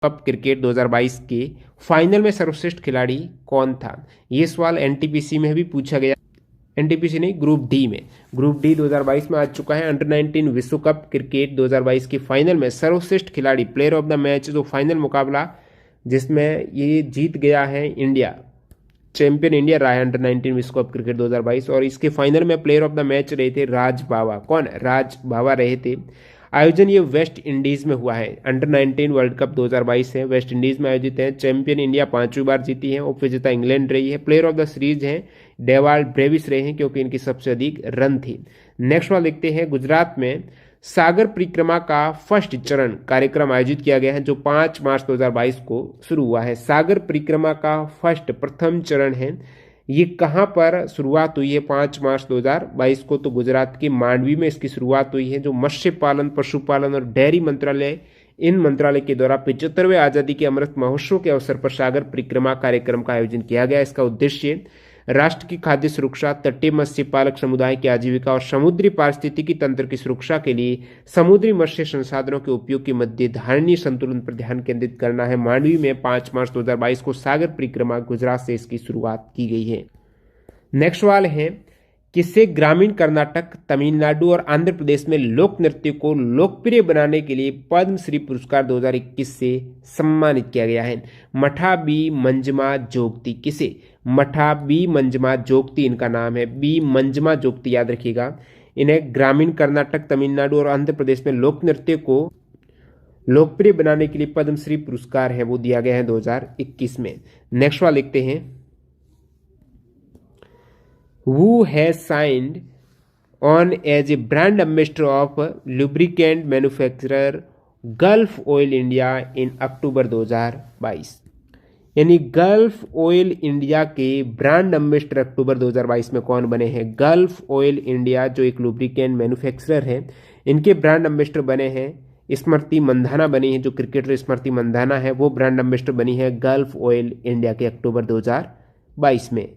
Cup cricket 2022 के final में सर्वश्रेष्ठ खिलाड़ी कौन था? ये सवाल एनटीपीसी में भी पूछा गया। एनटीपीसी नहीं, ग्रुप डी में। ग्रुप डी 2022 में आ चुका है। अंडर 19 विश्व कप क्रिकेट 2022 की फाइनल में सर्वश्रेष्ठ खिलाड़ी, प्लेयर ऑफ द मैच, जो फाइनल मुकाबला जिसमें ये जीत गया है इंडिया, चैंपियन इंडिया रहा है अंडर 19 विश्व कप क्रिकेट 2022, और इसके फाइनल में प्लेयर ऑफ द मैच रहे थे राज बावा। कौन? राज बावा रहे थे। आयोजन ये वेस्ट इंडीज में हुआ है। अंडर 19 वर्ल्ड कप 2022 है, वेस्ट इंडीज में आयोजित है। चैंपियन इंडिया 5वीं बार जीती है। उप विजेता इंग्लैंड रही है। प्लेयर ऑफ द सीरीज हैं डेवाल्ड ब्रेविस रहे हैं, क्योंकि इनकी सबसे अधिक रन थी। नेक्स्ट वाला देखते हैं। गुजरात में सागर परिक्रमा का फर्स्ट चरण कार्यक्रम आयोजित किया गया है, जो 5 मार्च 2022 को शुरू हुआ है। सागर परिक्रमा का प्रथम चरण है, ये कहाँ पर शुरुआत हुई है? 5 मार्च 2022 को तो गुजरात के मांडवी में इसकी शुरुआत हुई है, जो मत्स्य पालन, पशुपालन और डेयरी मंत्रालय, इन मंत्रालय के द्वारा 75वें आजादी के अमृत महोत्सव के अवसर पर सागर परिक्रमा कार्यक्रम का आयोजन किया गया। इसका उद्देश्य राष्ट्र की खाद्य सुरक्षा, तटीय मत्स्य पालक समुदाय की आजीविका और समुद्री पारिस्थितिकी तंत्र की सुरक्षा के लिए समुद्री मत्स्य संसाधनों के उपयोग के मध्य धारणीय संतुलन पर ध्यान केंद्रित करना है। मांडवी में 5 मार्च 2022 को सागर परिक्रमा, गुजरात से इसकी शुरुआत की गई है। नेक्स्ट सवाल है, किसे ग्रामीण कर्नाटक, तमिलनाडु और आंध्र प्रदेश में लोक नृत्य को लोकप्रिय बनाने के लिए पद्मश्री पुरस्कार 2021 से सम्मानित किया गया है? मठा बी मंजमा जोगती। किसे? मठा बी मंजमा जोगती इनका नाम है। बी मंजमा जोगती याद रखिएगा। इन्हें ग्रामीण कर्नाटक, तमिलनाडु और आंध्र प्रदेश में लोक नृत्य को लोकप्रिय बनाने के लिए पद्मश्री पुरस्कार है वो दिया गया है 2021 में। नेक्स्ट वाला लिखते हैं। Who has signed on as a brand ambassador of lubricant manufacturer Gulf Oil India in October 2022? यानी गल्फ ऑयल इंडिया के ब्रांड एम्बेसडर अक्टूबर 2022 में कौन बने हैं? गल्फ ऑयल इंडिया जो एक लुब्रिकेंट मैन्युफैक्चरर है, इनके ब्रांड एम्बेसडर बने हैं स्मृति मंधाना बनी है। जो क्रिकेटर स्मृति मंधाना है वो ब्रांड एम्बेसडर बनी है गल्फ ऑयल इंडिया के अक्टूबर 2022 में।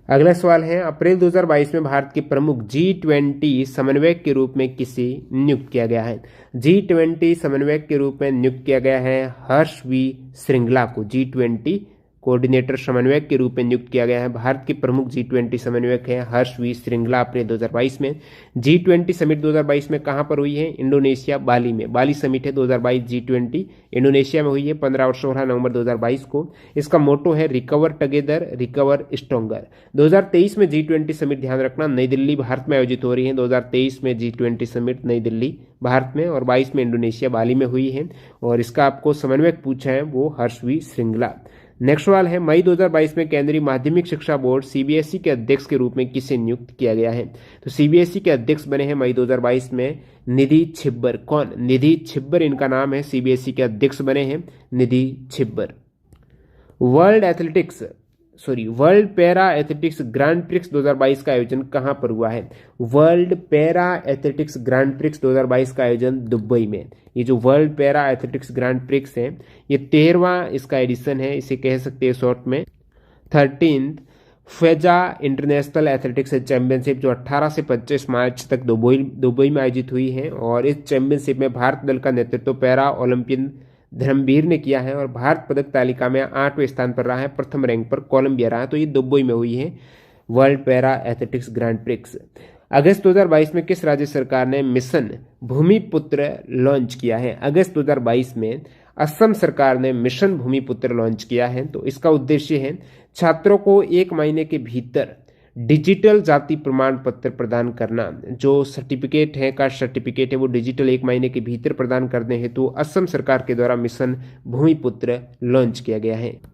अगला सवाल है, अप्रैल 2022 में भारत के प्रमुख G20 समन्वयक के रूप में किसे नियुक्त किया गया है? G20 समन्वयक के रूप में नियुक्त किया गया है हर्ष वी श्रृंगला को। G20 कोऑर्डिनेटर समन्वयक के रूप में नियुक्त किया गया है। भारत के प्रमुख G20 समन्वयक हैं हर्ष वी श्रृंगला। अप्रैल 2022 में G20 समिट 2022 में कहां पर हुई है? इंडोनेशिया, बाली में। बाली समिट है 2022 G20 इंडोनेशिया में हुई है 15 और 16 नवंबर 2022 को। इसका मोटो है रिकवर टुगेदर, रिकवर स्ट्रॉन्गर। 2023 में G20 समिट, ध्यान रखना, नई दिल्ली भारत में आयोजित हो रही है। 2023 में G20 समिट नई दिल्ली भारत में, और 22 में इंडोनेशिया बाली में हुई है, और इसका आपको समन्वयक पूछा है वो हर्ष वी श्रृंगला। नेक्स्ट सवाल है, मई 2022 में केंद्रीय माध्यमिक शिक्षा बोर्ड CBSE के अध्यक्ष के रूप में किसे नियुक्त किया गया है? तो CBSE के अध्यक्ष बने हैं मई 2022 में निधि छिब्बर। कौन? निधि छिब्बर इनका नाम है। CBSE के अध्यक्ष बने हैं Nidhi Chhibber. World Para Athletics Grand Prix 2022 का आयोजन कहां पर हुआ है? World Para Athletics Grand Prix 2022 का आयोजन दुबई में। ये जो World Para Athletics Grand Prix है, ये 13वां इसका एडिशन है, इसे कह सकते हैं शॉर्ट में 13th फेजा इंटरनेशनल एथलेटिक्स चैंपियनशिप, जो 18 से 25 मार्च तक दुबई में आयोजित हुई है। और इस चैंपियनशिप में भारत दल का नेतृत्व पैरा ओलंपियन धर्मवीर ने किया है, और भारत पदक तालिका में 8वें स्थान पर रहा है। प्रथम रैंक पर कोलंबिया रहा है। तो ये दुबई में हुई है World Para Athletics Grand Prix. अगस्त 2022 में किस राज्य सरकार ने मिशन भूमिपुत्र लॉन्च किया है? अगस्त 2022 में असम सरकार ने मिशन भूमिपुत्र लॉन्च किया है। तो इसका उद्देश्य है छात्रों को 1 महीने के भीतर डिजिटल जाति प्रमाण पत्र प्रदान करना। जो सर्टिफिकेट है, कास्ट सर्टिफिकेट है, वो डिजिटल 1 महीने के भीतर प्रदान करने हेतु असम सरकार के द्वारा मिशन भूमिपुत्र लॉन्च किया गया है।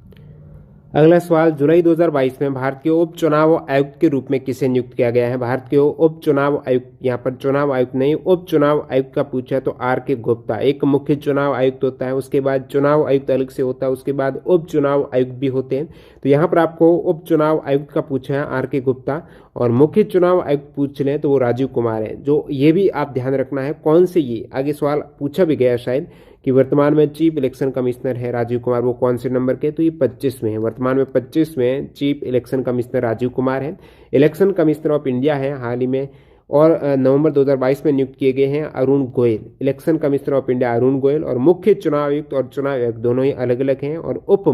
अगला सवाल, जुलाई 2022 में भारत के उप चुनाव आयुक्त के रूप में किसे नियुक्त किया गया है? भारत के उप चुनाव आयुक्त, यहाँ पर चुनाव आयुक्त नहीं, उप चुनाव आयुक्त का पूछा तो R.K. गुप्ता। एक मुख्य चुनाव आयुक्त होता है, उसके बाद चुनाव आयुक्त अलग से होता है, उसके बाद उप चुनाव आयुक्त भी होते हैं। तो यहाँ पर आपको उप चुनाव आयुक्त का पूछा है R.K. गुप्ता, और मुख्य चुनाव आयुक्त पूछ लें तो वो राजीव कुमार है। जो ये भी आप ध्यान रखना है कौन से, ये आगे सवाल पूछा भी गया शायद कि वर्तमान में चीफ इलेक्शन कमिश्नर है राजीव कुमार, वो कौन से नंबर के? तो ये 25वें है। वर्तमान में 25वें chief election commissioner Rajiv Kumar है। इलेक्शन कमिश्नर ऑफ इंडिया है, हाल ही में और नवंबर 2022 में नियुक्त किए गए हैं Arun Goyal. Election commissioner of India Arun Goyal, और मुख्य चुनाव आयुक्त और चुनाव आयुक्त दोनों ही अलग अलग हैं। और उप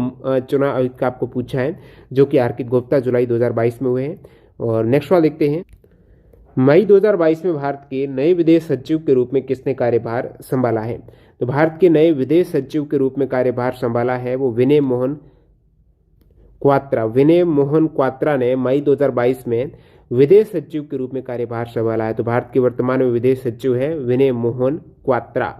चुनाव आयुक्त का आपको पूछा है जो कि अर्पित गुप्ता जुलाई 2022 में हुए हैं। और नेक्स्ट सवाल देखते हैं, मई 2022 में भारत के नए विदेश सचिव के रूप में किसने कार्यभार संभाला है? तो भारत के नए विदेश सचिव के रूप में कार्यभार संभाला है वो विनय मोहन क्वात्रा। विनय मोहन क्वात्रा ने मई 2022 में विदेश सचिव के रूप में कार्यभार संभाला है। तो भारत के वर्तमान में विदेश सचिव है विनय मोहन क्वात्रा।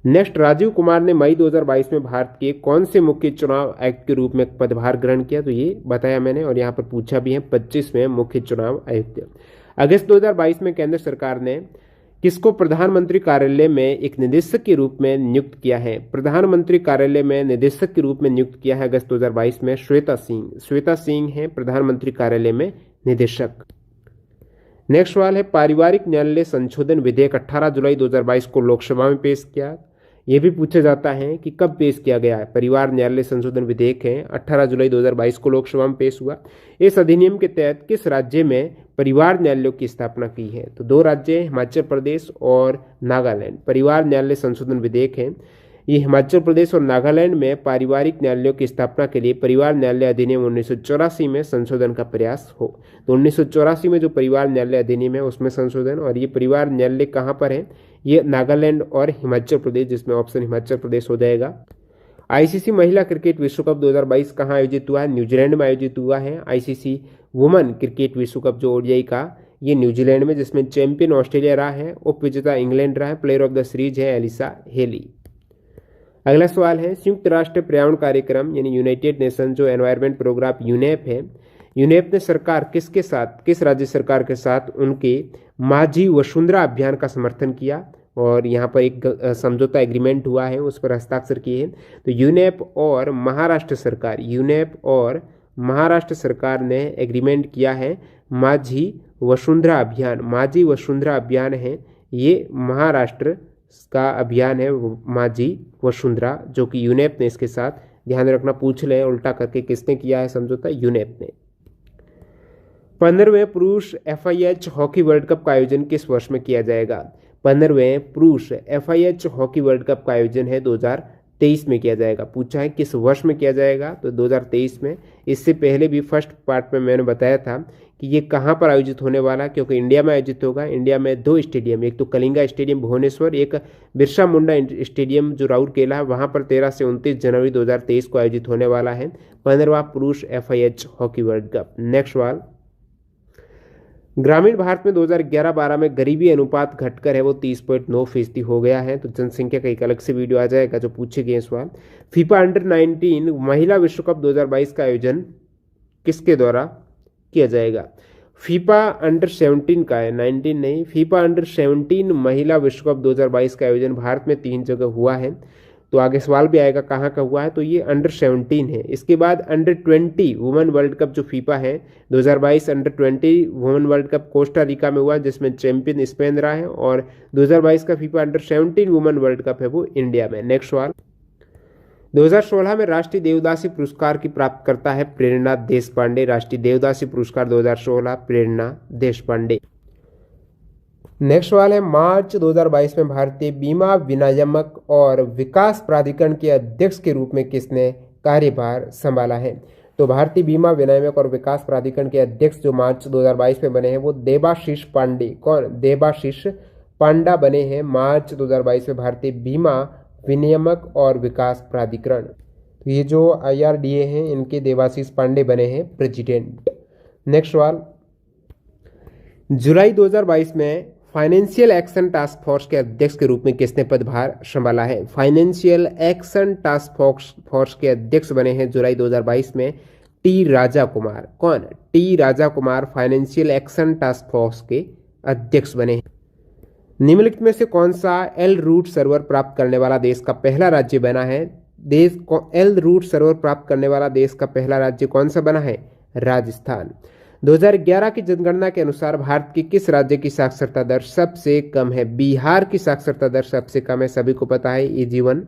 नेक्स्ट, राजीव कुमार ने मई 2022 में भारत के कौन से मुख्य चुनाव आयुक्त के रूप में पदभार ग्रहण किया? तो ये बताया मैंने और यहाँ पर पूछा भी है 25वें मुख्य चुनाव आयुक्त। अगस्त 2022 में केंद्र सरकार ने किसको प्रधानमंत्री कार्यालय में एक निदेशक के रूप में नियुक्त किया है? प्रधानमंत्री कार्यालय में निदेशक के रूप में नियुक्त किया है अगस्त 2022 में श्वेता सिंह। श्वेता सिंह है प्रधानमंत्री कार्यालय में निदेशक। नेक्स्ट सवाल है, पारिवारिक न्यायालय संशोधन विधेयक 18 जुलाई 2022 को लोकसभा में पेश किया। यह भी पूछा जाता है कि कब पेश किया गया है। परिवार न्यायालय संशोधन विधेयक है 18 जुलाई 2022 को लोकसभा में पेश हुआ। इस अधिनियम के तहत किस राज्य में परिवार न्यायालयों की स्थापना की है? तो दो राज्य, हिमाचल प्रदेश और नागालैंड। परिवार न्यायालय संशोधन विधेयक है ये हिमाचल प्रदेश और नागालैंड में पारिवारिक न्यायालयों की स्थापना के लिए परिवार न्यायालय अधिनियम 1984 में संशोधन का प्रयास हो। तो 1984 में जो परिवार न्यायालय अधिनियम है उसमें संशोधन, और ये परिवार न्यायालय कहाँ पर है? ये नागालैंड और हिमाचल प्रदेश, जिसमें ऑप्शन हिमाचल प्रदेश हो जाएगा। आईसीसी महिला क्रिकेट विश्व कप 2022 कहाँ आयोजित हुआ है? न्यूजीलैंड में आयोजित हुआ है। आईसीसी वुमेन क्रिकेट विश्व कप जो ओडीआई का, ये न्यूजीलैंड में, जिसमें चैंपियन ऑस्ट्रेलिया रहा है, उप विजेता इंग्लैंड रहा है, प्लेयर ऑफ द सीरीज है एलिसा हेली। अगला सवाल है, संयुक्त राष्ट्र पर्यावरण कार्यक्रम यानी यूनाइटेड नेशन जो एनवायरनमेंट प्रोग्राम यूनेप है, यूनेप ने सरकार किसके साथ, किस राज्य सरकार के साथ उनके माझी वसुंधरा अभियान का समर्थन किया? और यहाँ पर एक समझौता एग्रीमेंट हुआ है, उस पर हस्ताक्षर किए हैं। तो यूनेप और महाराष्ट्र सरकार, यूनेप और महाराष्ट्र सरकार ने एग्रीमेंट किया है माझी वसुंधरा अभियान। माझी वसुंधरा अभियान है ये महाराष्ट्र का अभियान है माझी वसुंधरा, जो कि यूनेप ने इसके साथ, ध्यान रखना पूछ ले उल्टा करके, किसने किया है समझौता? यूनेप ने। 15वें पुरुष FIH हॉकी वर्ल्ड कप का आयोजन किस वर्ष में किया जाएगा? 15वें पुरुष FIH हॉकी वर्ल्ड कप का आयोजन है 2023 में किया जाएगा। पूछा है किस वर्ष में किया जाएगा? तो 2023 में। इससे पहले भी फर्स्ट पार्ट में मैंने बताया था कि ये कहाँ पर आयोजित होने वाला, क्योंकि इंडिया में आयोजित होगा। इंडिया में दो स्टेडियम, एक तो कलिंगा स्टेडियम भुवनेश्वर, एक बिरसा मुंडा स्टेडियम जो राउरकेला है, वहाँ पर 13 से 29 जनवरी 2023 को आयोजित होने वाला है 15वां पुरुष FIH hockey world cup. Next सवाल, ग्रामीण भारत में 2011-12 में गरीबी अनुपात घटकर है वो 30.9% हो गया है। तो जनसंख्या का एक अलग से वीडियो आ जाएगा जो पूछे गए सवाल। फीफा अंडर 19 महिला विश्व कप 2022 का आयोजन किसके द्वारा किया जाएगा? फीफा अंडर 17 का है, 19 नहीं। फीफा अंडर 17 महिला विश्व कप 2022 का आयोजन भारत में 3 जगह हुआ है। तो आगे सवाल भी आएगा कहाँ का हुआ है, तो ये अंडर 17 है। इसके बाद अंडर 20 वुमेन वर्ल्ड कप जो फीफा है 2022 under 20 women world cup Costa Rica में हुआ, जिसमें चैंपियन स्पेन रहा है। और 2022 का FIFA under 17 women world cup है वो इंडिया में। नेक्स्ट सवाल, 2016 में राष्ट्रीय देवदासी पुरस्कार की प्राप्त करता है प्रेरणा देशपांडे। राष्ट्रीय देवदासी पुरस्कार 2016 प्रेरणा देशपांडे। नेक्स्ट सवाल है, मार्च 2022 में भारतीय बीमा विनियामक और विकास प्राधिकरण के अध्यक्ष के रूप में किसने कार्यभार संभाला है? तो भारतीय बीमा विनियामक और विकास प्राधिकरण के अध्यक्ष जो मार्च 2022 में बने हैं वो देबाशीष पांडे। कौन? देबाशीष पांडा बने हैं मार्च 2022 में भारतीय बीमा विनियामक और विकास प्राधिकरण। तो ये जो IRDA हैं इनके देबाशीष पांडे बने हैं प्रेसिडेंट। नेक्स्ट सवाल, जुलाई 2022 में फाइनेंशियल एक्शन टास्क फोर्स के अध्यक्ष के रूप में किसने पदभार संभाला है? फाइनेंशियल एक्शन टास्क फोर्स के अध्यक्ष बने हैं जुलाई 2022 में टी राजा कुमार। कौन? T Raja Kumar Financial Action Task Force के अध्यक्ष बने हैं। निम्नलिखित में से कौन सा एल रूट सर्वर प्राप्त करने वाला देश का पहला राज्य बना है? एल रूट सर्वर प्राप्त करने वाला देश का पहला राज्य कौन सा बना है? राजस्थान। 2011 की जनगणना के अनुसार भारत के किस राज्य की साक्षरता दर सबसे कम है? बिहार की साक्षरता दर सबसे कम है, सभी को पता है, ये जीवन।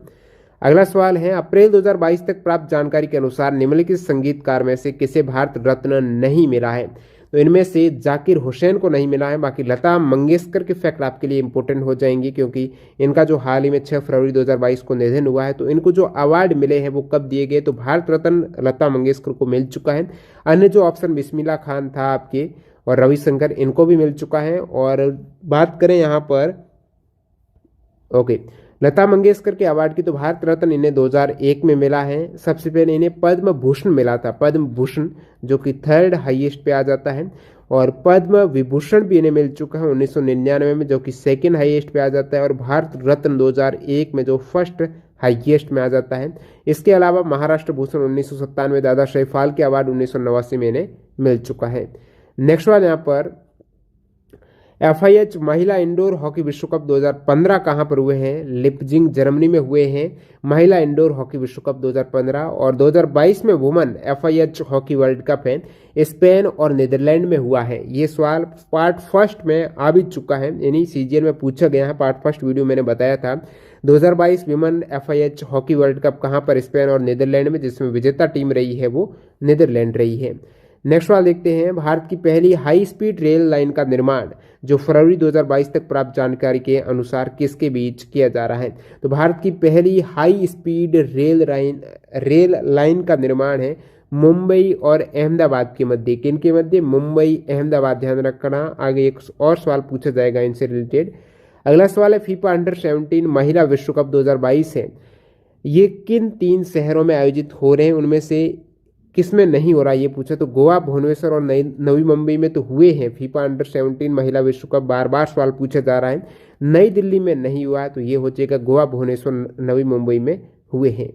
अगला सवाल है, अप्रैल 2022 तक प्राप्त जानकारी के अनुसार निम्नलिखित संगीतकार में से किसे भारत रत्न नहीं मिला है? तो इनमें से जाकिर हुसैन को नहीं मिला है। बाकी लता मंगेशकर के फैक्ट आपके लिए इंपॉर्टेंट हो जाएंगे, क्योंकि इनका जो हाल ही में 6 फरवरी 2022 को निधन हुआ है, तो इनको जो अवार्ड मिले हैं वो कब दिए गए, तो भारत रत्न लता मंगेशकर को मिल चुका है। अन्य जो ऑप्शन बिस्मिल्लाह खान था आपके और रविशंकर, इनको भी मिल चुका है। और बात करें यहाँ पर ओके लता मंगेशकर के अवार्ड की, तो भारत रत्न इन्हें 2001 में मिला है। सबसे पहले इन्हें पद्म भूषण मिला था, पद्म भूषण जो कि 3rd हाईएस्ट पे आ जाता है, और पद्म विभूषण भी इन्हें मिल चुका है 1999 में, जो कि 2nd हाईएस्ट पे आ जाता है, और भारत रत्न 2001 में जो 1st हाईएस्ट में आ जाता है। इसके अलावा महाराष्ट्र भूषण 1997 दादा साहेब फाल्के अवार्ड 1989 में इन्हें मिल चुका है। नेक्स्ट वाला यहाँ पर FIH महिला इंडोर हॉकी विश्व कप 2015 कहाँ पर हुए हैं, लिपजिंग जर्मनी में हुए हैं महिला इंडोर हॉकी विश्व कप 2015। और 2022 में women FIH hockey world cup है स्पेन और नीदरलैंड में हुआ है। ये सवाल पार्ट फर्स्ट में आ भी चुका है, यानी सीजीएल में पूछा गया है। पार्ट फर्स्ट वीडियो मैंने बताया था 2022 women FIH hockey world cup कहाँ पर, स्पेन और नीदरलैंड में, जिसमें विजेता टीम रही है वो नीदरलैंड रही है। नेक्स्ट वाला देखते हैं, भारत की पहली हाई स्पीड रेल लाइन का निर्माण जो फरवरी 2022 तक प्राप्त जानकारी के अनुसार किसके बीच किया जा रहा है, तो भारत की पहली हाई स्पीड रेल लाइन का निर्माण है मुंबई और अहमदाबाद के मध्य। किन के मध्य, मुंबई अहमदाबाद, ध्यान रखना। आगे एक और सवाल पूछा जाएगा इनसे रिलेटेड। अगला सवाल है फीफा अंडर 17 महिला विश्व कप 2022 है, ये किन 3 शहरों में आयोजित हो रहे हैं, उनमें से किसमें नहीं हो रहा ये पूछा, तो गोवा, भुवनेश्वर और नवी मुंबई में तो हुए हैं फीफा अंडर 17 महिला विश्व कप। बार बार सवाल पूछा जा रहा है, नई दिल्ली में नहीं हुआ, तो ये हो जाएगा गोवा, भुवनेश्वर, नवी मुंबई में हुए हैं।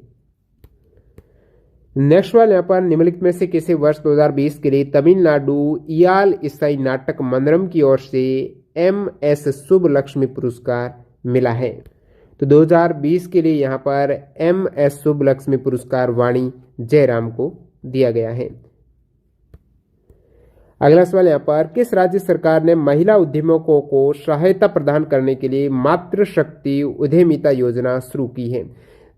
नेक्स्ट वाले यहाँ पर निम्नलिखित में से किसे वर्ष 2020 के लिए तमिलनाडु इयाल ईसाई नाटक मंदिरम की ओर से MS शुभलक्ष्मी पुरस्कार मिला है, तो 2020 के लिए यहाँ पर MS शुभलक्ष्मी पुरस्कार वाणी जयराम को दिया गया है। अगला सवाल यहाँ पर किस राज्य सरकार ने महिला उद्यमियों को सहायता प्रदान करने के लिए मातृशक्ति उद्यमिता योजना शुरू की है,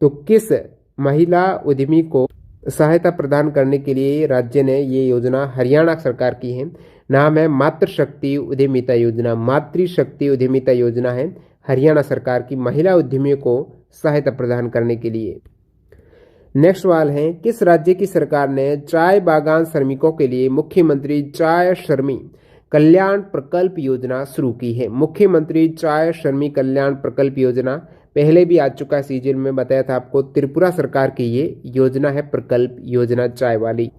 तो किस महिला उद्यमी को सहायता प्रदान करने के लिए राज्य ने ये योजना हरियाणा सरकार की है। नाम है मातृशक्ति उद्यमिता योजना, मातृशक्ति उद्यमिता योजना है हरियाणा सरकार की महिला उद्यमियों को सहायता प्रदान करने के लिए। नेक्स्ट सवाल है किस राज्य की सरकार ने चाय बागान श्रमिकों के लिए मुख्यमंत्री चाय श्रमिक कल्याण प्रकल्प योजना शुरू की है। मुख्यमंत्री चाय श्रमिक कल्याण प्रकल्प योजना पहले भी आ चुका है, सीजन में बताया था आपको, त्रिपुरा सरकार की ये योजना है प्रकल्प योजना चाय वाली।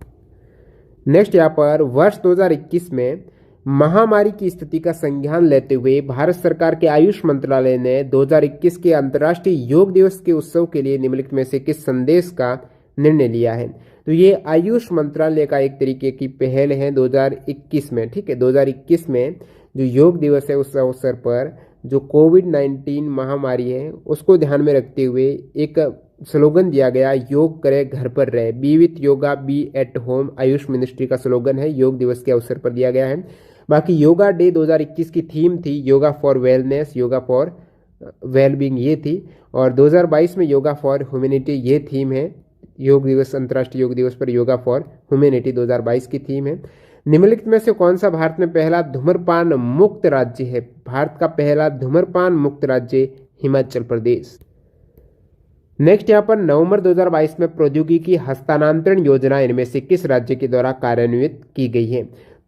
नेक्स्ट यहाँ पर वर्ष 2021 में महामारी की स्थिति का संज्ञान लेते हुए भारत सरकार के आयुष मंत्रालय ने 2021 के अंतर्राष्ट्रीय योग दिवस के उत्सव के लिए निम्नलिखित में से किस संदेश का निर्णय लिया है, तो ये आयुष मंत्रालय का एक तरीके की पहल है 2021 में। ठीक है, 2021 में जो योग दिवस है उस अवसर पर जो कोविड-19 महामारी है उसको ध्यान में रखते हुए एक स्लोगन दिया गया, योग करे घर पर रहे, be with yoga be at home, Ayush ministry का स्लोगन है, योग दिवस के अवसर पर दिया गया है। बाकी योगा डे 2021 की थीम थी yoga for wellness, yoga for wellbeing ये थी, और 2022 में योगा फॉर ह्यूमैनिटी ये थीम है। योग दिवस, अंतर्राष्ट्रीय योग दिवस पर योगा फॉर ह्यूमैनिटी 2022 की थीम है। निम्नलिखित में से कौन सा भारत में पहला धूम्रपान मुक्त राज्य है, भारत का पहला धूम्रपान मुक्त राज्य हिमाचल प्रदेश। नेक्स्ट यहाँ पर नवंबर 2022 में प्रौद्योगिकी हस्तांतरण योजना इनमें से किस राज्य के द्वारा कार्यान्वित की गई है,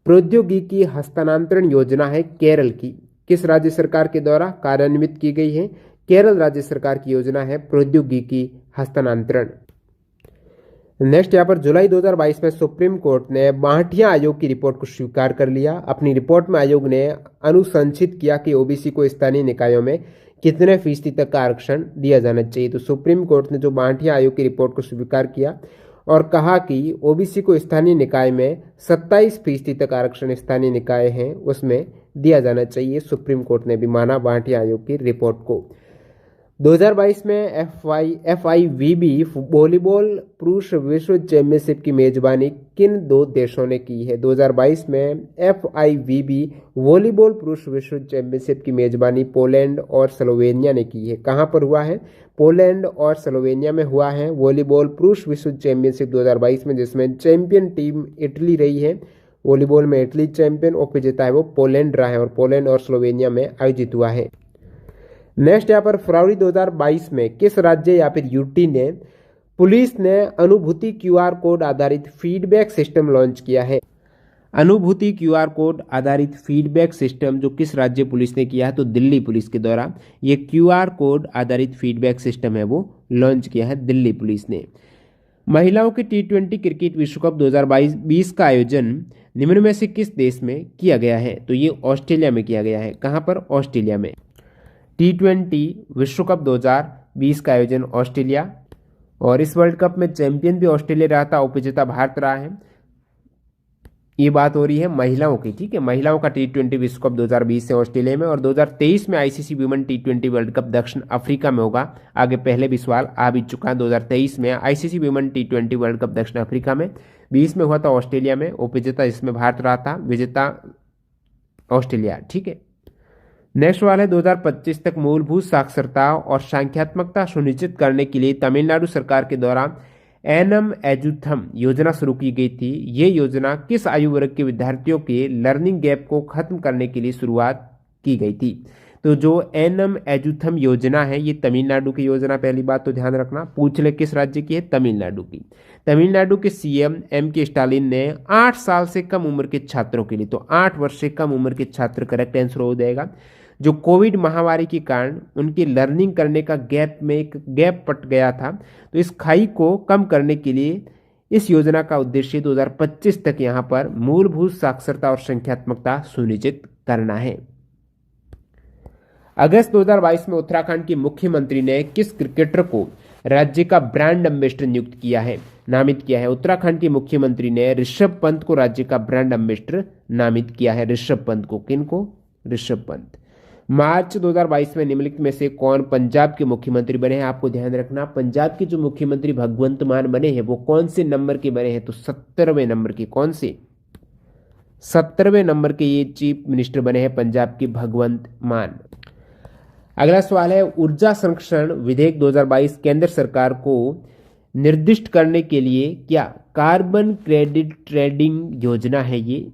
प्रौद्योगिकी हस्तांतरण योजना है केरल की, किस राज्य सरकार के द्वारा कार्यान्वित की गई है, केरल राज्य सरकार की योजना है प्रौद्योगिकी हस्तांतरण। नेक्स्ट यहाँ पर जुलाई 2022 में सुप्रीम कोर्ट ने बांटिया आयोग की रिपोर्ट को स्वीकार कर लिया। अपनी रिपोर्ट में आयोग ने अनुशंसित किया कि ओबीसी को स्थानीय निकायों में कितने फीसदी तक का आरक्षण दिया जाना चाहिए, तो सुप्रीम कोर्ट ने जो बांटिया आयोग की रिपोर्ट को स्वीकार किया और कहा कि ओबीसी को स्थानीय निकाय में 27% तक आरक्षण स्थानीय निकाय हैं उसमें दिया जाना चाहिए। सुप्रीम कोर्ट ने भी माना बांटिया आयोग की रिपोर्ट को। 2022 में FIVB वॉलीबॉल पुरुष विश्व चैंपियनशिप की मेजबानी किन 2 देशों ने की है, 2022 में FIVB वॉलीबॉल पुरुष विश्व चैंपियनशिप की मेजबानी पोलैंड और स्लोवेनिया ने की है। कहां पर हुआ है, पोलैंड और स्लोवेनिया में हुआ है वॉलीबॉल पुरुष विश्व चैंपियनशिप 2022 में, जिसमें चैंपियन टीम इटली रही है वॉलीबॉल में इटली चैंपियन, उपविजेता है वो पोलैंड रहा है और पोलैंड और स्लोवेनिया में आयोजित हुआ है। नेक्स्ट यहाँ पर फरवरी 2022 में किस राज्य या फिर यूटी ने पुलिस ने अनुभूति क्यूआर कोड आधारित फीडबैक सिस्टम लॉन्च किया है। अनुभूति क्यूआर कोड आधारित फीडबैक सिस्टम जो किस राज्य पुलिस ने किया है, तो दिल्ली पुलिस के द्वारा ये क्यूआर कोड आधारित फीडबैक सिस्टम है वो लॉन्च किया है दिल्ली पुलिस ने। महिलाओं के T20 क्रिकेट विश्व कप 2022 का आयोजन निम्न में से किस देश में किया गया है, तो ये ऑस्ट्रेलिया में किया गया है। कहाँ पर? ऑस्ट्रेलिया में। T20 विश्व कप 2020 का आयोजन ऑस्ट्रेलिया, और इस वर्ल्ड कप में चैंपियन भी ऑस्ट्रेलिया रहा था, उपविजेता भारत रहा है। ये बात हो रही है महिलाओं की, ठीक है। महिलाओं का T20 विश्व कप 2020 से ऑस्ट्रेलिया में, और 2023 में ICC women T20 world cup दक्षिण अफ्रीका में होगा। आगे पहले भी सवाल आ भी चुका है। 2023 में ICC women T20 world cup दक्षिण अफ्रीका में, 20 में हुआ था ऑस्ट्रेलिया में, उपविजेता इसमें भारत रहा था, विजेता ऑस्ट्रेलिया, ठीक है। नेक्स्ट सवाल है 2025 तक मूलभूत साक्षरता और संख्यात्मकता सुनिश्चित करने के लिए तमिलनाडु सरकार के द्वारा एनम एजुथम योजना शुरू की गई थी। ये योजना किस आयु वर्ग के विद्यार्थियों के लर्निंग गैप को खत्म करने के लिए शुरुआत की गई थी? तो जो एनम एजुथम योजना है ये तमिलनाडु की योजना, पहली बात तो ध्यान रखना। पूछ ले किस राज्य की है? तमिलनाडु की। तमिलनाडु के सीएम M.K. स्टालिन ने 8 साल से कम उम्र के छात्रों के लिए, तो 8 वर्ष से कम उम्र के छात्र करेक्ट आंसर हो जाएगा, जो कोविड महामारी के कारण उनकी लर्निंग करने का गैप में एक गैप पड़ गया था, तो इस खाई को कम करने के लिए इस योजना का उद्देश्य 2025 तक यहाँ पर मूलभूत साक्षरता और संख्यात्मकता सुनिश्चित करना है। अगस्त 2022 में उत्तराखंड के मुख्यमंत्री ने किस क्रिकेटर को राज्य का ब्रांड एम्बेसडर नियुक्त किया है, नामित किया है? उत्तराखंड के मुख्यमंत्री ने ऋषभ पंत को राज्य का ब्रांड एम्बेसडर नामित किया है। ऋषभ पंत को, किनको? ऋषभ पंत। मार्च 2022 में निम्नलिखित में से कौन पंजाब के मुख्यमंत्री बने हैं? आपको ध्यान रखना, पंजाब के जो मुख्यमंत्री भगवंत मान बने हैं वो कौन से नंबर के बने हैं? तो 17वें नंबर के। कौन से? 17वें नंबर के ये चीफ मिनिस्टर बने हैं पंजाब के भगवंत मान। अगला सवाल है ऊर्जा संरक्षण विधेयक 2022 केंद्र सरकार को निर्दिष्ट करने के लिए क्या कार्बन क्रेडिट ट्रेडिंग योजना है ये?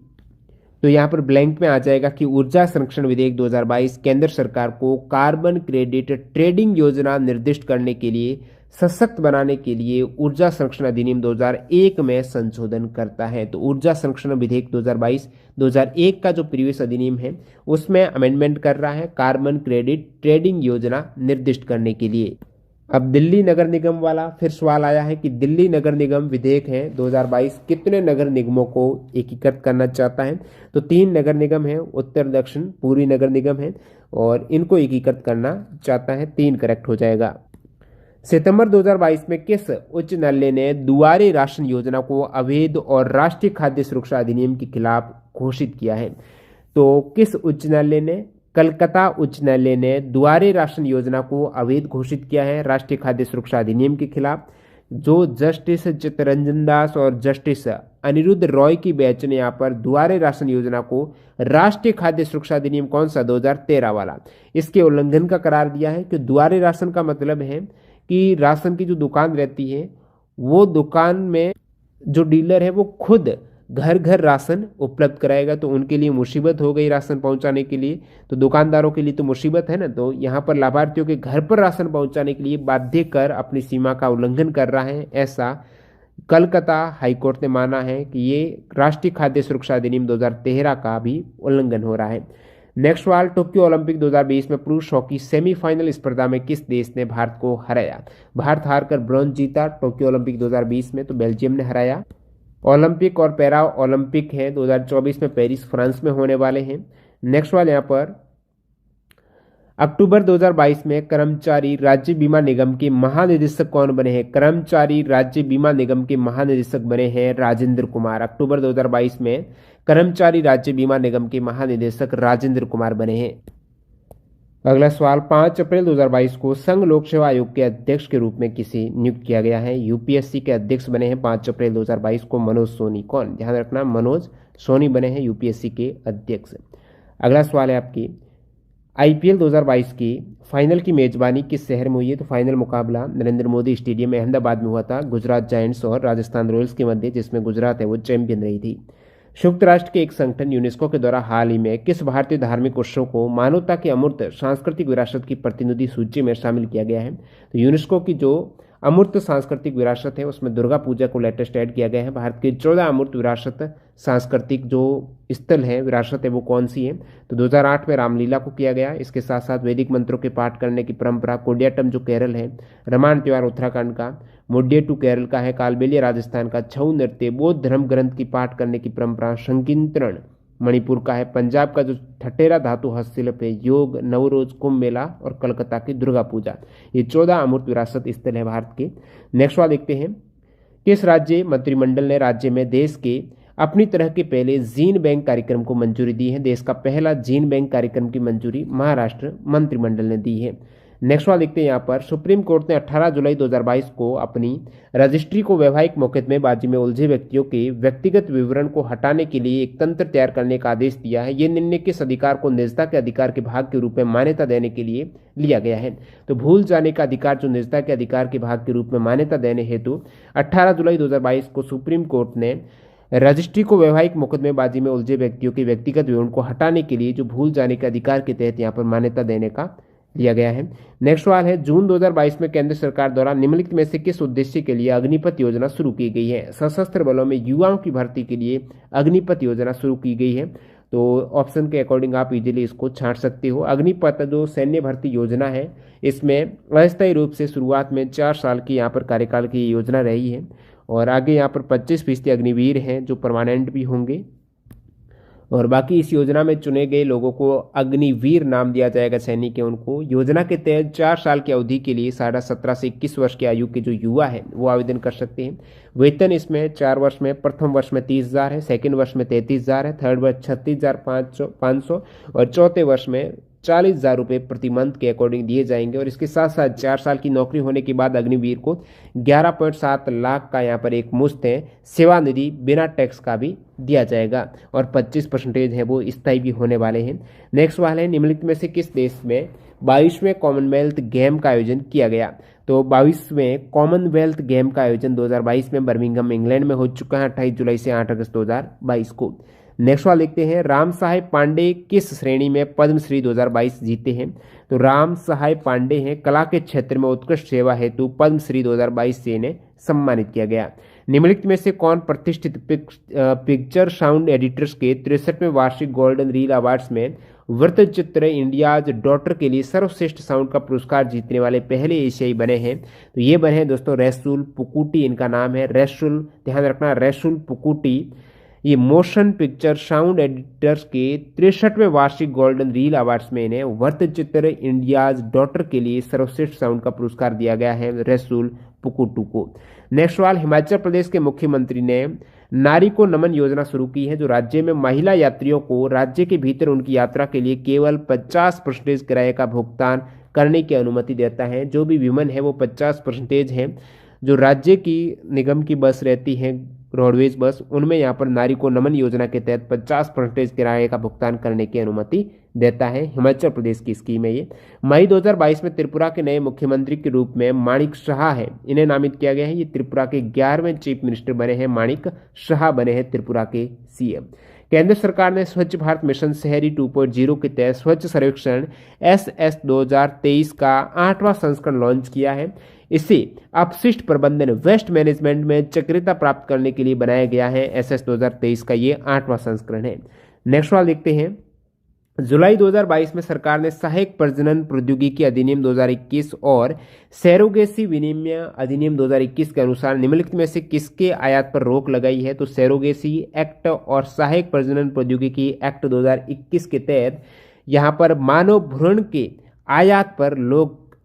तो यहाँ पर ब्लैंक में आ जाएगा कि ऊर्जा संरक्षण विधेयक 2022 केंद्र सरकार को कार्बन क्रेडिट ट्रेडिंग योजना निर्दिष्ट करने के लिए, सशक्त बनाने के लिए ऊर्जा संरक्षण अधिनियम 2001 में संशोधन करता है। तो ऊर्जा संरक्षण विधेयक 2022 2001 का जो प्रीवियस अधिनियम है उसमें अमेंडमेंट कर रहा है कार्बन क्रेडिट ट्रेडिंग योजना निर्दिष्ट करने के लिए। अब दिल्ली नगर निगम वाला फिर सवाल आया है कि दिल्ली नगर निगम विधेयक है 2022 कितने नगर निगमों को एकीकृत करना चाहता है? तो 3 नगर निगम है, उत्तर दक्षिण पूर्वी नगर निगम है, और इनको एकीकृत करना चाहता है। 3 करेक्ट हो जाएगा। सितंबर 2022 में किस उच्च न्यायालय ने दुआरे राशन योजना को अवैध और राष्ट्रीय खाद्य सुरक्षा अधिनियम के खिलाफ घोषित किया है? तो किस उच्च न्यायालय ने? कलकत्ता उच्च न्यायालय ने दुआरे राशन योजना को अवैध घोषित किया है राष्ट्रीय खाद्य सुरक्षा अधिनियम के खिलाफ। जो जस्टिस चित्तरंजन दास और जस्टिस अनिरुद्ध रॉय की बेंच ने यहाँ पर दुआरे राशन योजना को राष्ट्रीय खाद्य सुरक्षा अधिनियम कौन सा 2013 वाला, इसके उल्लंघन का करार दिया है। कि दुआरे राशन का मतलब है कि राशन की जो दुकान रहती है वो दुकान में जो डीलर है वो खुद घर घर राशन उपलब्ध कराएगा, तो उनके लिए मुसीबत हो गई राशन पहुंचाने के लिए। तो दुकानदारों के लिए तो मुसीबत है ना, तो यहाँ पर लाभार्थियों के घर पर राशन पहुंचाने के लिए बाध्य कर अपनी सीमा का उल्लंघन कर रहा है, ऐसा कलकत्ता हाईकोर्ट ने माना है कि ये राष्ट्रीय खाद्य सुरक्षा अधिनियम 2013 का भी उल्लंघन हो रहा है। नेक्स्ट सवाल, टोक्यो ओलंपिक 2020 में पुरुष हॉकी सेमीफाइनल स्पर्धा में किस देश ने भारत को हराया? भारत हारकर ब्रॉन्ज जीता टोक्यो ओलंपिक 2020 में, तो बेल्जियम ने हराया। ओलंपिक और पैरा ओलंपिक है 2024 में पेरिस फ्रांस में होने वाले हैं। नेक्स्ट वाले यहाँ पर अक्टूबर 2022 में कर्मचारी राज्य बीमा निगम के महानिदेशक कौन बने हैं? कर्मचारी राज्य बीमा निगम के महानिदेशक बने हैं राजेंद्र कुमार। अक्टूबर 2022 में कर्मचारी राज्य बीमा निगम के महानिदेशक राजेंद्र कुमार बने हैं। अगला सवाल, 5 अप्रैल 2022 को संघ लोक सेवा आयोग के अध्यक्ष के रूप में किसे नियुक्त किया गया है? यूपीएससी के अध्यक्ष बने हैं 5 अप्रैल 2022 को मनोज सोनी। कौन? ध्यान रखना, मनोज सोनी बने हैं यूपीएससी के अध्यक्ष। अगला सवाल है आपकी, आईपीएल 2022 की फाइनल की मेजबानी किस शहर में हुई है? तो फाइनल मुकाबला नरेंद्र मोदी स्टेडियम में अहमदाबाद में हुआ था गुजरात जायंट्स और राजस्थान रॉयल्स के मध्य, जिसमें गुजरात है वो चैंपियन रही थी। संयुक्त राष्ट्र के एक संगठन यूनेस्को के द्वारा हाल ही में किस भारतीय धार्मिक उत्सव को मानवता की अमूर्त सांस्कृतिक विरासत की प्रतिनिधि सूची में शामिल किया गया है? तो यूनेस्को की जो अमूर्त सांस्कृतिक विरासत है उसमें दुर्गा पूजा को लेटेस्ट ऐड किया गया है। भारत की 14 अमूर्त विरासत सांस्कृतिक जो स्थल है, विरासत है, वो कौन सी है? तो 2008 में रामलीला को किया गया। इसके साथ साथ वैदिक मंत्रों के पाठ करने की परंपरा, कोडियाट्टम जो केरल है, रमान त्योहार उत्तराखंड का, मुड्डेटू केरल का है, कालबेलिया राजस्थान का, छऊ नृत्य, बौद्ध धर्म ग्रंथ की पाठ करने की परंपरा संकीर्तन मणिपुर का है, पंजाब का जो ठटेरा धातु हस्तशिल्प है, योग, नवरोज, कुंभ मेला और कलकत्ता की दुर्गा पूजा, ये 14 अमूर्त विरासत स्थल है भारत के। नेक्स्ट वाला देखते हैं, किस राज्य मंत्रिमंडल ने राज्य में देश के अपनी तरह के पहले जीन बैंक कार्यक्रम को मंजूरी दी है? देश का पहला जीन बैंक कार्यक्रम की मंजूरी महाराष्ट्र मंत्रिमंडल ने दी है। नेक्स्ट वाला देखते हैं, यहाँ पर सुप्रीम कोर्ट ने 18 जुलाई 2022 को अपनी रजिस्ट्री को वैवाहिक मुकदमेबाजी में उलझे व्यक्तियों के व्यक्तिगत विवरण को हटाने के लिए एक तंत्र तैयार करने का आदेश दिया है। ये निर्णय किस अधिकार को निजता के अधिकार के भाग के रूप में मान्यता देने के लिए लिया गया है? तो भूल जाने का अधिकार जो निजता के अधिकार के भाग के रूप में मान्यता देने हेतु 18 जुलाई 2022 को सुप्रीम कोर्ट ने रजिस्ट्री को वैवाहिक मुकदमेबाजी में उलझे व्यक्तियों के व्यक्तिगत विवरण को हटाने के लिए जो भूल जाने के अधिकार के तहत यहाँ पर मान्यता देने का लिया गया है। नेक्स्ट सवाल है, जून 2022 में केंद्र सरकार द्वारा निम्नलिखित में से किस उद्देश्य के लिए अग्निपथ योजना शुरू की गई है? सशस्त्र बलों में युवाओं की भर्ती के लिए अग्निपथ योजना शुरू की गई है। तो ऑप्शन के अकॉर्डिंग आप इजीली इसको छांट सकते हो। अग्निपथ जो सैन्य भर्ती योजना है, इसमें अस्थायी रूप से शुरुआत में 4 साल की यहाँ पर कार्यकाल की योजना रही है और आगे यहाँ पर 25% अग्निवीर हैं जो परमानेंट भी होंगे और बाकी इस योजना में चुने गए लोगों को अग्निवीर नाम दिया जाएगा, सैनिक है उनको। योजना के तहत 4 साल की अवधि के लिए 17.5 से 21 वर्ष की आयु के जो युवा है वो आवेदन कर सकते हैं। वेतन इसमें 4 वर्ष में, प्रथम वर्ष में 30,000 है, सेकेंड वर्ष में 33,000 है, थर्ड वर्ष 36,500 और चौथे वर्ष में 40,000 रुपये प्रति मंथ के अकॉर्डिंग दिए जाएंगे। और इसके साथ साथ 4 साल की नौकरी होने के बाद अग्निवीर को 11.7 लाख का यहाँ पर एक मुश्त है सेवा निधि बिना टैक्स का भी दिया जाएगा और 25% है वो स्थायी भी होने वाले हैं। नेक्स्ट सवाल है, निम्नलिखित में से किस देश में 22वें कॉमनवेल्थ गेम का आयोजन किया गया? तो 22वें कॉमनवेल्थ गेम का आयोजन 2022 में बर्मिंघम इंग्लैंड में हो चुका है 28 जुलाई से 8 अगस्त 2022 को। नेक्स्ट वाला देखते हैं, राम साहेब पांडे किस श्रेणी में पद्मश्री 2022 जीते हैं? तो राम साहेब पांडे हैं कला के क्षेत्र में उत्कृष्ट सेवा हेतु पद्मश्री 2022 से इन्हें सम्मानित किया गया। निम्नलिखित में से कौन प्रतिष्ठित पिक्चर साउंड एडिटर्स के 63वें वार्षिक गोल्डन रील अवार्ड्स में वृत्तचित्र इंडियाज डॉटर के लिए सर्वश्रेष्ठ साउंड का पुरस्कार जीतने वाले पहले एशियाई बने हैं? तो ये बने हैं दोस्तों रैसुल पुकुटी, इनका नाम है रैसुल, ध्यान रखना रैसुल पुकुटी। ये मोशन पिक्चर साउंड एडिटर्स के 63वें वार्षिक गोल्डन रील अवार्ड्स में इन्हें वृत्तचित्र इंडियाज डॉटर के लिए सर्वश्रेष्ठ साउंड का पुरस्कार दिया गया है रैसुल पुकुटू को। नेक्स्ट सवाल, हिमाचल प्रदेश के मुख्यमंत्री ने नारी को नमन योजना शुरू की है जो राज्य में महिला यात्रियों को राज्य के भीतर उनकी यात्रा के लिए केवल 50% किराए का भुगतान करने की अनुमति देता है। जो भी विमन है वो 50% है। जो राज्य की निगम की बस रहती है रोडवेज बस, उनमें यहाँ पर नारी को नमन योजना के तहत 50% किराए का भुगतान करने की अनुमति देता है। हिमाचल प्रदेश की स्कीम है ये। मई 2022 में त्रिपुरा के नए मुख्यमंत्री के रूप में माणिक शाह है, इन्हें नामित किया गया है। ये त्रिपुरा के 11वें चीफ मिनिस्टर बने हैं, माणिक शाह बने हैं त्रिपुरा के सीएम। केंद्र सरकार ने स्वच्छ भारत मिशन शहरी 2.0 के तहत स्वच्छ सर्वेक्षण SS 2023 का 8वां संस्करण लॉन्च किया है। इसे अपशिष्ट प्रबंधन वेस्ट मैनेजमेंट में चक्रियता प्राप्त करने के लिए बनाया गया है। SS 2023 का ये 8वां संस्करण है। नेक्स्ट वाला देखते हैं, जुलाई 2022 में सरकार ने सहायक प्रजनन प्रौद्योगिकी अधिनियम 2021 और सैरोगेसी विनिमय अधिनियम 2021 के अनुसार निम्नलिखित में से किसके आयात पर रोक लगाई है? तो सैरोगेसी एक्ट और सहायक प्रजनन प्रौद्योगिकी एक्ट 2021 के तहत यहाँ पर मानव भ्रूण के आयात पर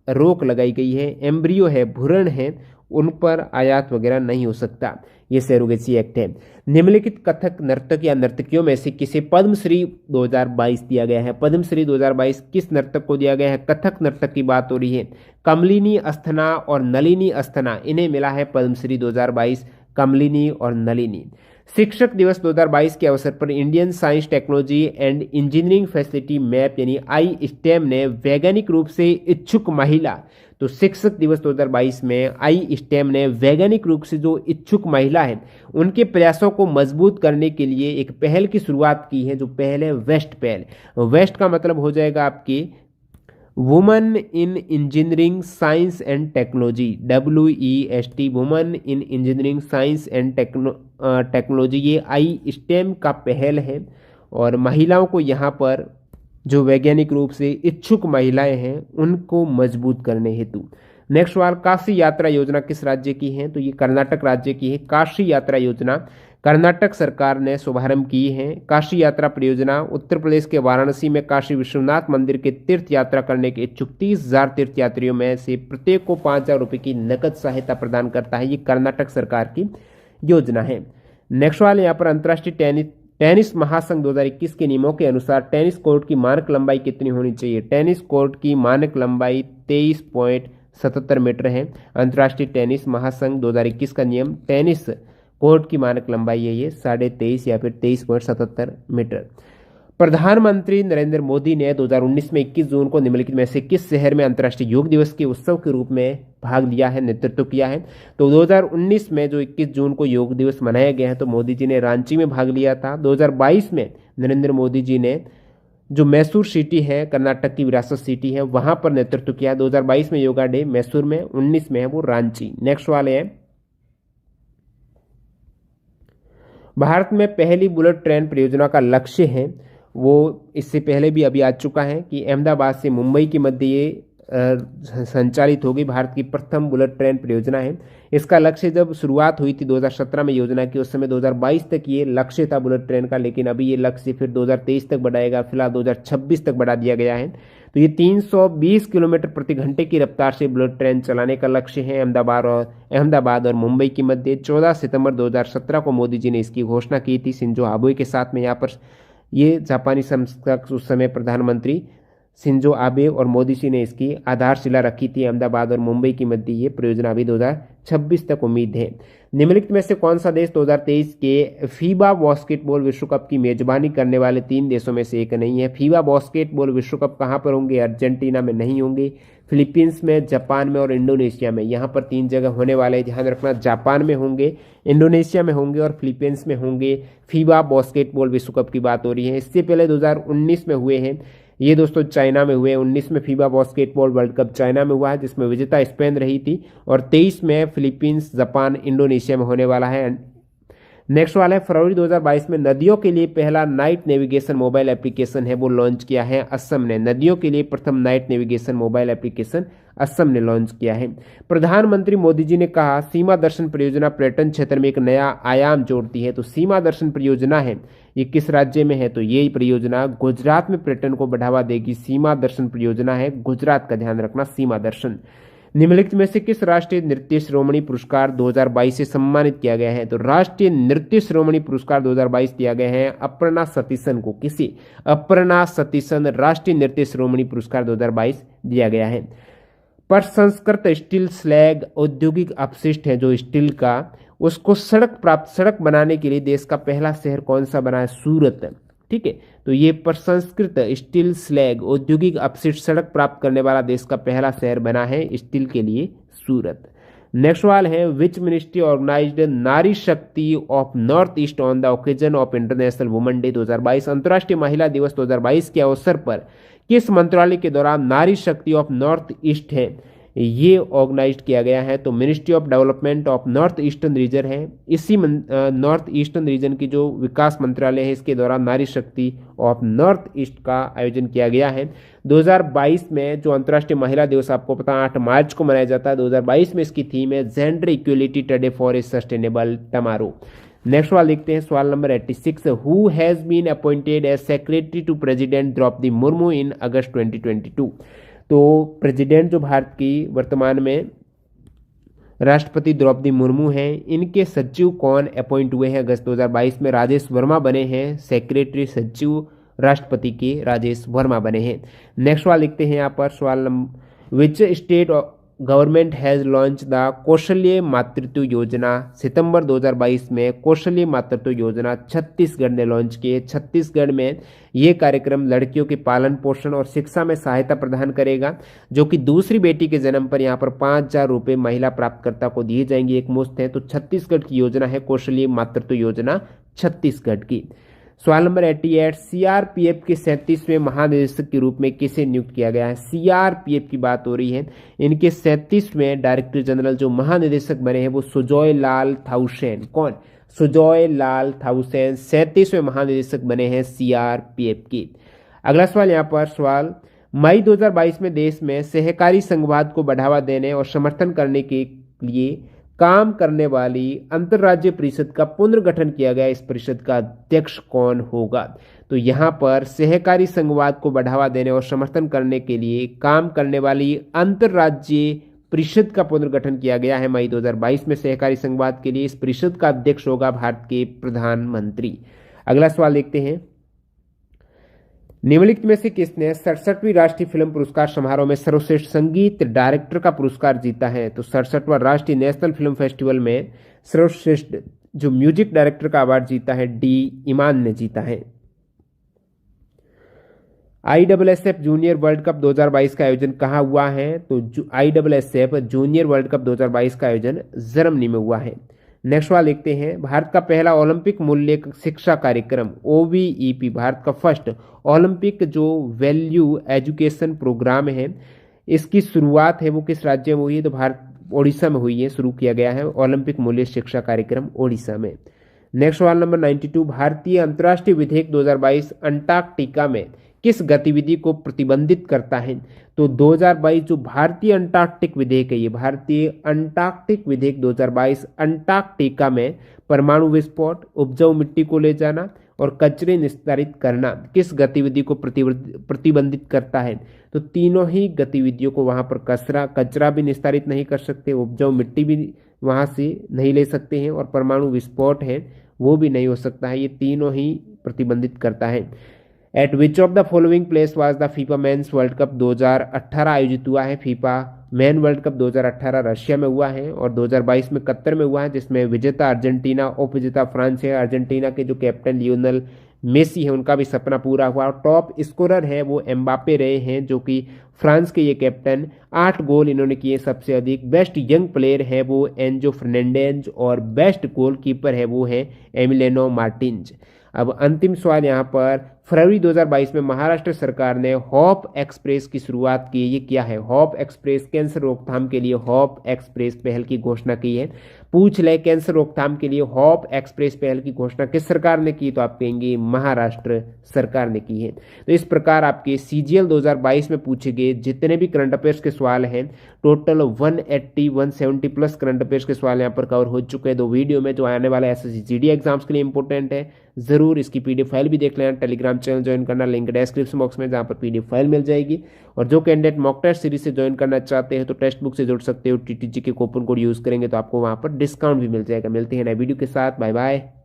रोक लगाई गई है। एम्ब्रियो है, भ्रूण है, उन पर आयात वगैरह नहीं हो सकता। ये सैरोगेसी एक्ट है। निम्नलिखित कथक नर्तक या नर्तकियों में से किसे पद्मश्री 2022 दिया गया है? पद्मश्री 2022 किस नर्तक को दिया गया है? कथक नर्तक की बात हो रही है। कमलिनी अस्थना और नलिनी अस्थना, इन्हें मिला है पद्मश्री 2022, कमलिनी और नलिनी। शिक्षक दिवस 2022 के अवसर पर Indian science technology and engineering facility map यानी ISTEM ने वैज्ञानिक रूप से इच्छुक महिला तो शिक्षक दिवस 2022 में आई स्टेम ने वैज्ञानिक रूप से जो इच्छुक महिला हैं उनके प्रयासों को मजबूत करने के लिए एक पहल की शुरुआत की है, जो पहल है वेस्ट पहल। वेस्ट का मतलब हो जाएगा आपकी woman in engineering science and technology, WEST, woman in engineering science and technology. ये आई स्टेम का पहल है और महिलाओं को यहाँ पर जो वैज्ञानिक रूप से इच्छुक महिलाएं हैं उनको मजबूत करने हेतु। नेक्स्ट सवाल, काशी यात्रा योजना किस राज्य की है? तो ये कर्नाटक राज्य की है। काशी यात्रा योजना कर्नाटक सरकार ने शुभारंभ की है। काशी यात्रा परियोजना उत्तर प्रदेश के वाराणसी में काशी विश्वनाथ मंदिर के तीर्थ यात्रा करने के इच्छुक 30,000 तीर्थयात्रियों में से प्रत्येक को 5,000 रुपये की नकद सहायता प्रदान करता है। ये कर्नाटक सरकार की योजना है। नेक्स्ट सवाल यहाँ पर, अंतर्राष्ट्रीय टेनिस महासंघ 2021 के नियमों के अनुसार टेनिस कोर्ट की मानक लंबाई कितनी होनी चाहिए? टेनिस कोर्ट की मानक लंबाई 23.77 मीटर है। अंतर्राष्ट्रीय टेनिस महासंघ 2021 का नियम, टेनिस कोर्ट की मानक लंबाई है ये 23.5 या फिर 23.77 मीटर। प्रधानमंत्री नरेंद्र मोदी ने 2019 में 21 जून को निम्नलिखित में से किस शहर में अंतर्राष्ट्रीय योग दिवस के उत्सव के रूप में भाग लिया है, नेतृत्व किया है? तो 2019 में जो 21 जून को योग दिवस मनाया गया है तो मोदी जी ने रांची में भाग लिया था। 2022 में नरेंद्र मोदी जी ने जो मैसूर सिटी है, कर्नाटक की विरासत सिटी है, वहां पर नेतृत्व किया। 2022 में योगा डे मैसूर में, 19 में है वो रांची। नेक्स्ट वाले है, भारत में पहली बुलेट ट्रेन परियोजना का लक्ष्य है, वो इससे पहले भी अभी आ चुका है कि अहमदाबाद से मुंबई के मध्य ये संचालित होगी। भारत की प्रथम बुलेट ट्रेन परियोजना है। इसका लक्ष्य जब शुरुआत हुई थी 2017 में योजना की, उस समय 2022 तक ये लक्ष्य था बुलेट ट्रेन का, लेकिन अभी ये लक्ष्य फिर 2023 तक बढ़ाएगा, फिलहाल 2026 तक बढ़ा दिया गया है। तो ये 320 किलोमीटर प्रति घंटे की रफ्तार से बुलेट ट्रेन चलाने का लक्ष्य है अहमदाबाद और मुंबई के मध्य। 14 सितंबर 2017 को मोदी जी ने इसकी घोषणा की थी शिंजो आबे के साथ में। यहाँ पर ये जापानी समकक्ष उस समय प्रधानमंत्री शिंजो आबे और मोदी जी ने इसकी आधारशिला रखी थी। अहमदाबाद और मुंबई की मध्य ये परियोजना अभी 2026 तक उम्मीद है। निम्नलिखित में से कौन सा देश 2023 के फीबा बास्केटबॉल विश्व कप की मेजबानी करने वाले 3 देशों में से एक नहीं है? फीबा बास्केटबॉल विश्व कप कहाँ पर होंगे? अर्जेंटीना में नहीं होंगे, फिलीपींस में, जापान में और इंडोनेशिया में। यहाँ पर 3 जगह होने वाले, ध्यान रखना, जापान में होंगे, इंडोनेशिया में होंगे और फिलीपींस में होंगे। फीबा बास्केटबॉल विश्व कप की बात हो रही है। इससे पहले 2019 में हुए हैं ये दोस्तों, चाइना में हुए। 19 में FIBA basketball world cup China में हुआ है जिसमें विजेता स्पेन रही थी, और 23 में फिलीपींस, जापान, इंडोनेशिया में होने वाला है। नेक्स्ट वाला है, फरवरी 2022 में नदियों के लिए पहला नाइट नेविगेशन मोबाइल एप्लीकेशन है वो लॉन्च किया है असम ने। नदियों के लिए प्रथम night navigation mobile application Assam ने लॉन्च किया है। प्रधानमंत्री मोदी जी ने कहा, सीमा दर्शन परियोजना पर्यटन क्षेत्र में एक नया आयाम जोड़ती है। तो सीमा दर्शन परियोजना है, ये किस राज्य में है? तो ये परियोजना गुजरात में पर्यटन को बढ़ावा देगी। सीमा दर्शन परियोजना है गुजरात का, ध्यान रखना, सीमा दर्शन। निम्नलिखित में से किस राष्ट्रीय नृत्य श्रोमणी पुरस्कार 2022 से सम्मानित किया गया है? तो राष्ट्रीय नृत्य श्रोमणी पुरस्कार 2022 दिया गया है अपर्णा सतीशन को। किसी? अपर्णा सतीशन राष्ट्रीय नृत्य श्रोमणी पुरस्कार 2022 दिया गया है। प्रसंस्कृत स्टील स्लैग औद्योगिक अपशिष्ट है जो स्टील का, उसको सड़क बनाने के लिए देश का पहला शहर कौन सा बना है? सूरत। ठीक है, तो ये प्रसंस्कृत स्टील स्लैग औद्योगिक अपशिष्ट सड़क प्राप्त करने वाला देश का पहला शहर बना है स्टील के लिए, सूरत। नेक्स्ट सवाल है, विच मिनिस्ट्री ऑर्गेनाइज्ड नारी शक्ति of north east on the occasion of international women day 2022? अंतर्राष्ट्रीय महिला दिवस 2022 के अवसर पर किस मंत्रालय के द्वारा नारी शक्ति ऑफ नॉर्थ ईस्ट है ये ऑर्गेनाइज किया गया है? तो ministry of development of north eastern region है। इसी नॉर्थ ईस्टर्न रीजन की जो विकास मंत्रालय है इसके द्वारा नारी शक्ति ऑफ नॉर्थ ईस्ट का आयोजन किया गया है। 2022 में जो अंतर्राष्ट्रीय महिला दिवस आपको पता 8 मार्च को मनाया जाता है, 2022 में इसकी थीम है gender equality today for a sustainable tomorrow. Next सवाल देखते हैं, सवाल number 86, who has been appointed as secretary to president Draupadi Murmu in August 2022? तो प्रेसिडेंट जो भारत की वर्तमान में राष्ट्रपति द्रौपदी मुर्मू हैं, इनके सचिव कौन अपॉइंट हुए हैं अगस्त 2022 में? राजेश वर्मा बने हैं सेक्रेटरी सचिव राष्ट्रपति के, राजेश वर्मा बने हैं। नेक्स्ट सवाल लिखते हैं यहाँ पर, सवाल number, which state government has launch the कौशल्य मातृत्व योजना। सितंबर 2022 में कौशल्य मातृत्व योजना छत्तीसगढ़ ने लॉन्च की है। छत्तीसगढ़ में ये कार्यक्रम लड़कियों के पालन पोषण और शिक्षा में सहायता प्रदान करेगा, जो कि दूसरी बेटी के जन्म पर यहाँ पर 5,000 रुपये महिला प्राप्तकर्ता को दिए जाएंगे, एक मुश्त है। तो छत्तीसगढ़ की योजना है कौशल्य मातृत्व योजना छत्तीसगढ़ की। सवाल नंबर 88, सीआरपीएफ के 37वें महानिदेशक के रूप में किसे नियुक्त किया गया है। सीआरपीएफ की बात हो रही है। इनके 37वें डायरेक्टर जनरल जो महानिदेशक बने हैं वो सुजॉय लाल थाउसेन। कौन? सुजॉय लाल थाउसेन 37वें महानिदेशक बने हैं सीआरपीएफ की। अगला सवाल यहाँ पर सवाल, मई 2022 में देश में सहकारी संघवाद को बढ़ावा देने और समर्थन करने के लिए काम करने वाली अंतर्राज्यीय परिषद का पुनर्गठन किया गया। इस परिषद का अध्यक्ष कौन होगा? तो यहाँ पर सहकारी संघवाद को बढ़ावा देने और समर्थन करने के लिए काम करने वाली अंतर्राज्यीय परिषद का पुनर्गठन किया गया है मई 2022 में सहकारी संघवाद के लिए। इस परिषद का अध्यक्ष होगा भारत के प्रधानमंत्री। अगला सवाल देखते हैं, निम्नलिखित में से किसने 67वीं राष्ट्रीय फिल्म पुरस्कार समारोह में सर्वश्रेष्ठ संगीत डायरेक्टर का पुरस्कार जीता है। तो 67वां राष्ट्रीय नेशनल फिल्म फेस्टिवल में सर्वश्रेष्ठ जो म्यूजिक डायरेक्टर का अवार्ड जीता है डी इमान ने जीता है। ISSF जूनियर वर्ल्ड कप 2022 का आयोजन कहाँ हुआ है? तो ISSF जूनियर वर्ल्ड कप 2022 का आयोजन जर्मनी में हुआ है। नेक्स्ट सवाल देखते हैं, भारत का पहला ओलंपिक मूल्य शिक्षा कार्यक्रम OVEP, भारत का फर्स्ट ओलंपिक जो वैल्यू एजुकेशन प्रोग्राम है, इसकी शुरुआत है वो किस राज्य में हुई है? तो भारत ओडिशा में हुई है, शुरू किया गया है ओलंपिक मूल्य शिक्षा कार्यक्रम ओडिशा में। नेक्स्ट सवाल नंबर 92, भारतीय अंतर्राष्ट्रीय विधेयक 2022 अंटार्कटिका में किस गतिविधि को प्रतिबंधित करता है? तो 2022 जो भारतीय अंटार्कटिक विधेयक है, ये भारतीय अंटार्कटिक विधेयक 2022 अंटार्कटिका में परमाणु विस्फोट, उपजाऊ मिट्टी को ले जाना और कचरे निस्तारित करना किस गतिविधि को प्रतिबंधित करता है? तो तीनों ही गतिविधियों को, वहाँ पर कचरा भी निस्तारित नहीं कर सकते, उपजाऊ मिट्टी भी वहाँ से नहीं ले सकते हैं और परमाणु विस्फोट है वो भी नहीं हो सकता है। ये तीनों ही प्रतिबंधित करता है। Eight which of the following place was the FIFA mains world cup 2018 आयोजित हुआ है। FIFA man world cup 2018 Russia में हुआ है और 2022 में कतर में हुआ है, जिसमें विजेता अर्जेंटीना, उप विजेता फ्रांस है। अर्जेंटीना के जो कैप्टन लियोनेल मेसी है उनका भी सपना पूरा हुआ और टॉप स्कोरर है वो एम्बापे रहे हैं, जो कि फ्रांस के ये कैप्टन 8 गोल इन्होंने किए सबसे अधिक। बेस्ट यंग प्लेयर है वो एंजो फर्नांडेज और बेस्ट गोलकीपर है वो है एमिलियानो मार्टिन्स। अब अंतिम सवाल यहाँ पर, फरवरी 2022 में महाराष्ट्र सरकार ने हॉप एक्सप्रेस की शुरुआत की। ये क्या है? हॉप एक्सप्रेस कैंसर रोकथाम के लिए हॉप एक्सप्रेस पहल की घोषणा की है। पूछ ले कैंसर रोकथाम के लिए हॉप एक्सप्रेस पहल की घोषणा किस सरकार ने की? तो आप कहेंगे महाराष्ट्र सरकार ने की है। तो इस प्रकार आपके CGL 2022 में पूछे गए जितने भी करंट अफेयर्स के सवाल हैं, टोटल 170 प्लस करंट अफेयर्स के सवाल यहाँ पर कवर हो चुके हैं 2 वीडियो में, जो आने वाले SSC GD एग्जाम्स के लिए इंपॉर्टेंट है। जरूर इसकी PDF फाइल भी देख लेना। टेलीग्राम चैनल ज्वाइन करना, लिंक डिस्क्रिप्शन बॉक्स में, जहाँ पर PDF फाइल मिल जाएगी। और जो कैंडिडेट मॉक टेस्ट सीरीज से ज्वाइन करना चाहते हैं तो टेक्स्ट बुक से जुड़ सकते हो। TTG के कूपन कोड यूज करेंगे तो आपको वहाँ पर डिस्काउंट भी मिल जाएगा। मिलते हैं नए वीडियो के साथ। Bye bye.